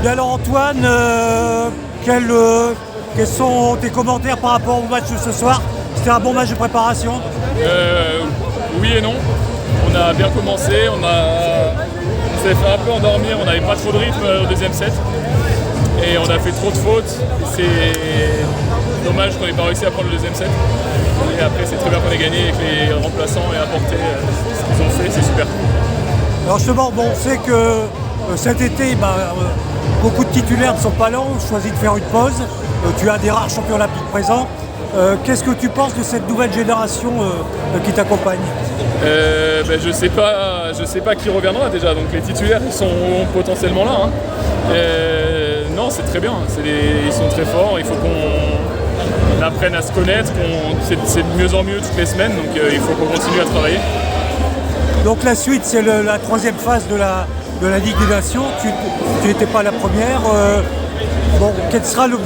Et alors Antoine, quels sont tes commentaires par rapport au match de ce soir? C'était un bon match de préparation? Oui et non. On a bien commencé, on s'est fait un peu endormir, on n'avait pas trop de rythme au deuxième set. Et on a fait trop de fautes. C'est dommage qu'on n'ait pas réussi à prendre le deuxième set. Et après c'est très bien qu'on ait gagné avec les remplaçants et apporté ce qu'ils ont fait, c'est super. Alors justement, bon, on sait que cet été, beaucoup de titulaires ne sont pas là, ont choisi de faire une pause. Tu es un des rares champions olympiques présents. Qu'est-ce que tu penses de cette nouvelle génération qui t'accompagne? Je sais pas qui reviendra déjà, donc les titulaires ils sont potentiellement là. Hein. Non, c'est très bien, ils sont très forts, il faut qu'on apprenne à se connaître, c'est de mieux en mieux toutes les semaines, donc il faut qu'on continue à travailler. Donc la suite, c'est la troisième phase de la Ligue des Nations, tu n'étais pas la première. Quel sera le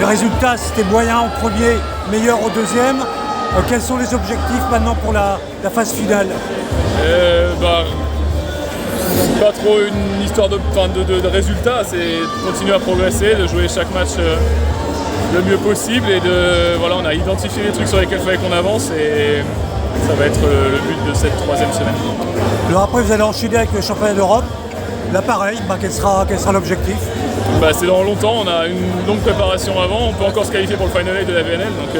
résultat? C'était moyen au premier, meilleur au deuxième. Quels sont les objectifs maintenant pour la phase finale? C'est pas trop une histoire de résultats, c'est de continuer à progresser, de jouer chaque match le mieux possible et on a identifié les trucs sur lesquels il fallait qu'on avance et ça va être le but de cette troisième semaine. Alors après vous allez enchaîner avec le championnat d'Europe. Là pareil, quel sera l'objectif? C'est dans longtemps, on a une longue préparation avant, on peut encore se qualifier pour le Final 8 de la VNL, donc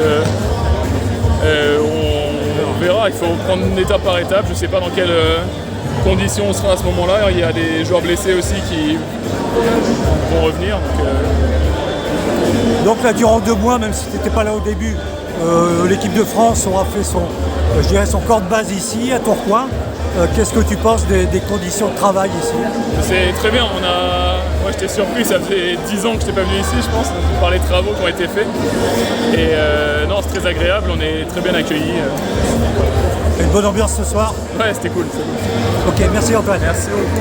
on verra, il faut prendre une étape par étape, je ne sais pas dans quelles conditions on sera à ce moment-là, il y a des joueurs blessés aussi qui vont revenir. Donc là durant 2 mois, même si tu n'étais pas là au début, l'équipe de France aura fait son corps de base ici, à Tourcoing. Qu'est-ce que tu penses des conditions de travail ici? C'est très bien, moi j'étais surpris, ça faisait 10 ans que je n'étais pas venu ici je pense, par les travaux qui ont été faits. Et non, c'est très agréable, on est très bien accueillis. Une bonne ambiance ce soir? Ouais, c'était cool. Ok, merci Antoine. Merci beaucoup.